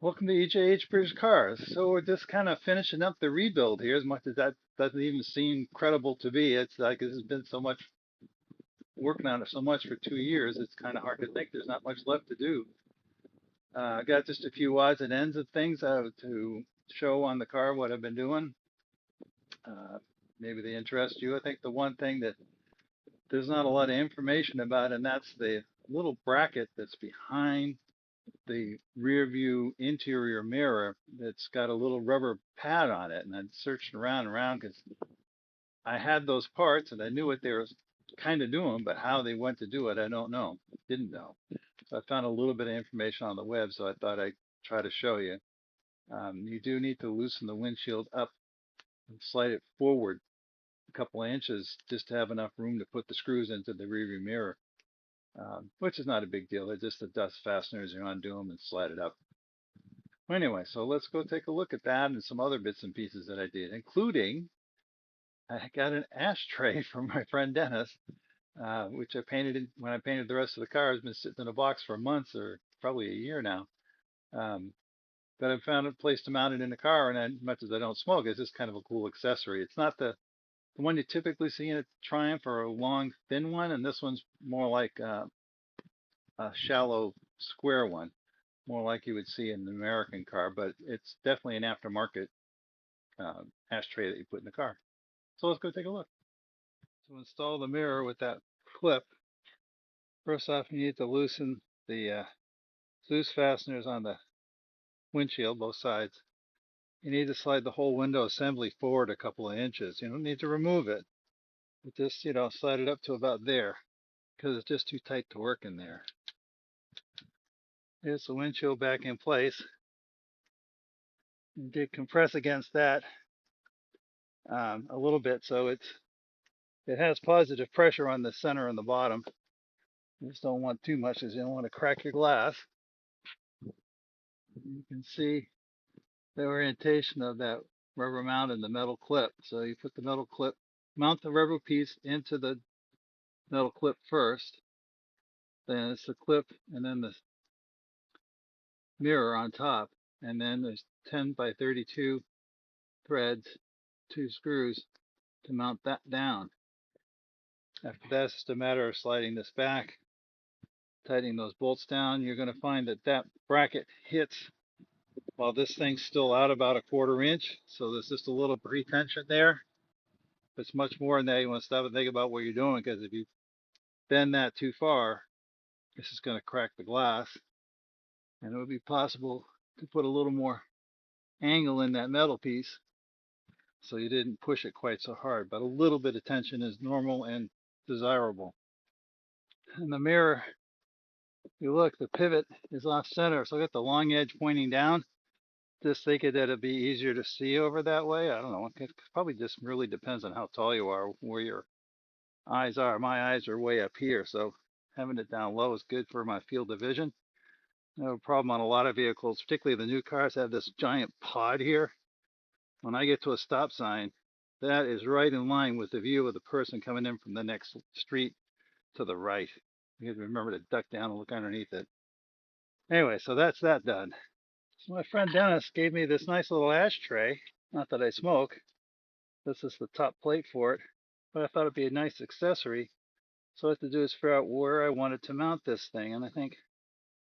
Welcome to EJH British Cars. So we're just kind of finishing up the rebuild here, as much as that doesn't even seem credible to be. It's like this has been so much working on it so much for 2 years, it's kind of hard to think there's not much left to do. I got just a few odds and ends of things to show on the car what I've been doing. Uh, Maybe they interest you. I think the one thing that there's not a lot of information about, and that's the little bracket that's behind the rear view interior mirror that's got a little rubber pad on it. And I searched around and around because I had those parts and I knew what they were kind of doing, but how they went to do it, I don't know. Didn't know. So I found a little bit of information on the web, so I thought I'd try to show you. You do need to loosen the windshield up and slide it forward a couple of inches just to have enough room to put the screws into the rear view mirror, which is not a big deal. They're just the dust fasteners. You undo them and slide it up. Anyway, so let's go take a look at that and some other bits and pieces that I did, including I got an ashtray from my friend Dennis, which I painted when I painted the rest of the car. It's been sitting in a box for months or probably a year now. Um, but I found a place to mount it in the car, and as much as I don't smoke, it's just kind of a cool accessory. It's not the one you typically see in a Triumph, or a long, thin one, and this one's more like a shallow, square one, more like you would see in an American car, but it's definitely an aftermarket ashtray that you put in the car. So let's go take a look. To install the mirror with that clip, first off you need to loosen the sluice fasteners on the windshield, both sides. You need to slide the whole window assembly forward a couple of inches. You don't need to remove it, but just, slide it up to about there because it's just too tight to work in there. Here's the windshield back in place. You did compress against that a little bit, so it has positive pressure on the center and the bottom. You just don't want too much, as you don't want to crack your glass. You can see the orientation of that rubber mount and the metal clip. So you put the metal clip, mount the rubber piece into the metal clip first, then it's the clip and then the mirror on top, and then there's 10 by 32 threads, 2 screws to mount that down. After that, it's just a matter of sliding this back, tightening those bolts down. You're going to find that that bracket hits while this thing's still out about a 1/4 inch, so there's just a little pre-tension there. If it's much more than that, you want to stop and think about what you're doing, because if you bend that too far, this is going to crack the glass, and it would be possible to put a little more angle in that metal piece so you didn't push it quite so hard. But a little bit of tension is normal and desirable. And the mirror, if you look, the pivot is off center, so I got the long edge pointing down. Just thinking that it'd be easier to see over that way. I don't know. It probably just really depends on how tall you are, where your eyes are. My eyes are way up here, so having it down low is good for my field of vision. I have a problem on a lot of vehicles, particularly the new cars have this giant pod here. When I get to a stop sign, that is right in line with the view of the person coming in from the next street to the right. You have to remember to duck down and look underneath it. Anyway, so that's that done. So my friend Dennis gave me this nice little ashtray. Not that I smoke. This is the top plate for it, but I thought it'd be a nice accessory. So what I have to do is figure out where I wanted to mount this thing, and I think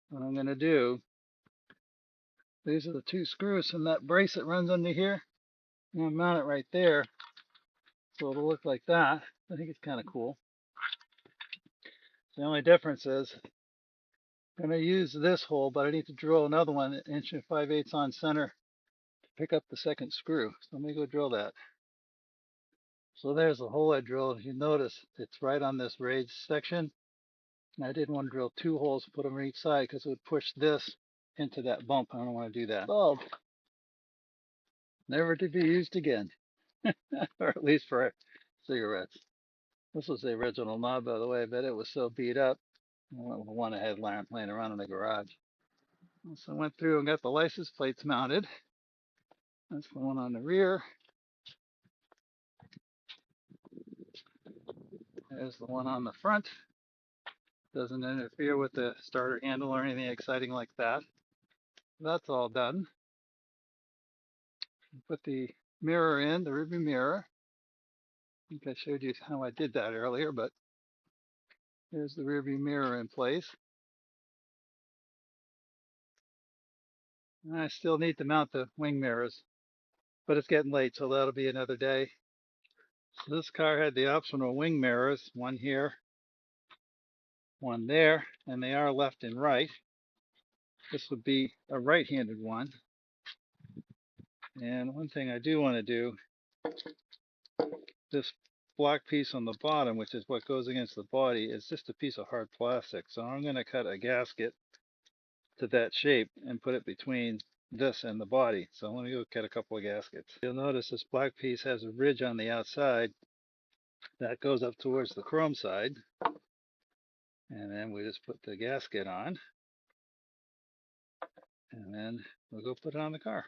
what I'm going to do, these are the 2 screws from that brace that runs under here. I'm going to mount it right there, so it'll look like that. I think it's kind of cool. The only difference is I'm going to use this hole, but I need to drill another one 1 5/8 on center to pick up the second screw. So let me go drill that. So there's the hole I drilled. If you notice, it's right on this raised section. And I didn't want to drill 2 holes, put them on each side, because it would push this into that bump. I don't want to do that. Bulb, never to be used again, or at least for cigarettes. This was the original knob, by the way, but it was so beat up. I one I had laying around in the garage. So I went through and got the license plates mounted. That's the one on the rear. There's the one on the front. Doesn't interfere with the starter handle or anything exciting like that. That's all done. Put the mirror in, the rearview mirror. I think I showed you how I did that earlier, but here's the rearview mirror in place. And I still need to mount the wing mirrors, but it's getting late, so that'll be another day. So this car had the optional wing mirrors, one here, one there, and they are left and right. This would be a right-handed one. And one thing I do want to do, this black piece on the bottom, which is what goes against the body, is just a piece of hard plastic. So I'm going to cut a gasket to that shape and put it between this and the body. So I'm going to go cut a couple of gaskets. You'll notice this black piece has a ridge on the outside that goes up towards the chrome side. And then we just put the gasket on, and then we'll go put it on the car.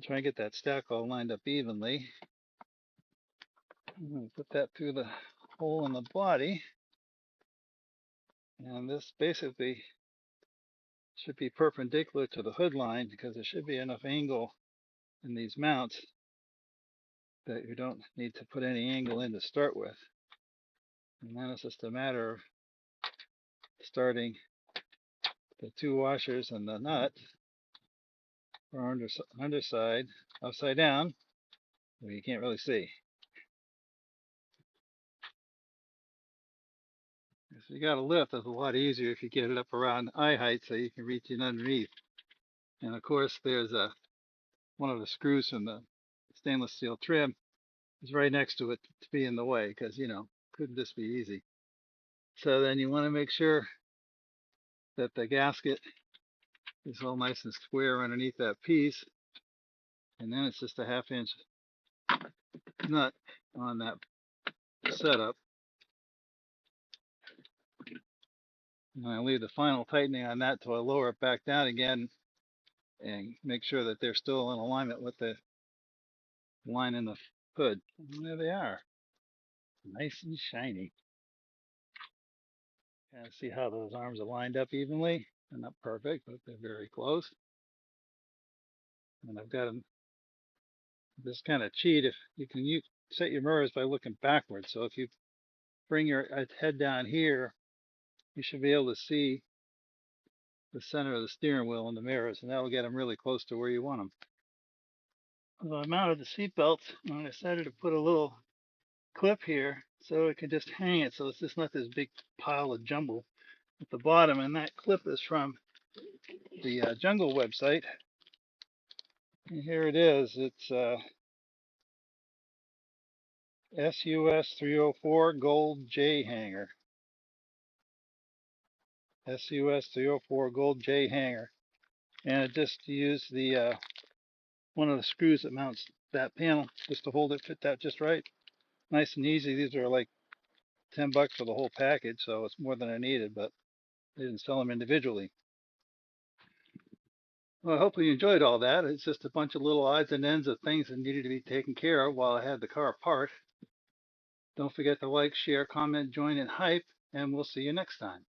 Try and get that stack all lined up evenly. I'm going to put that through the hole in the body, and this basically should be perpendicular to the hood line because there should be enough angle in these mounts that you don't need to put any angle in to start with. And then it's just a matter of starting the two washers and the nut for underside upside down, where you can't really see. If you got a lift, it's a lot easier if you get it up around eye height so you can reach in underneath. And of course, there's one of the screws from the stainless steel trim is right next to it to be in the way because, couldn't this be easy? So then you want to make sure that the gasket is all nice and square underneath that piece. And then it's just a 1/2 inch nut on that setup. And I leave the final tightening on that till I lower it back down again and make sure that they're still in alignment with the line in the hood. And there they are, nice and shiny. Kind of see how those arms are lined up evenly. They're not perfect, but they're very close. And I've got them. This kind of cheat if you can set your mirrors by looking backwards. So if you bring your head down here, you should be able to see the center of the steering wheel in the mirrors, and that'll get them really close to where you want them. So I mounted the seat belts, and I decided to put a little clip here so it can just hang it, so it's just not this big pile of jumble at the bottom. And that clip is from the Jungle website. And here it is. It's SUS 304 Gold J hanger. SUS 304 Gold J hanger. And it just used the one of the screws that mounts that panel just to hold it, fit that just right. Nice and easy. These are like $10 for the whole package, so it's more than I needed, but they didn't sell them individually. Well, hopefully you enjoyed all that. It's just a bunch of little odds and ends of things that needed to be taken care of while I had the car apart. Don't forget to like, share, comment, join, and hype, and we'll see you next time.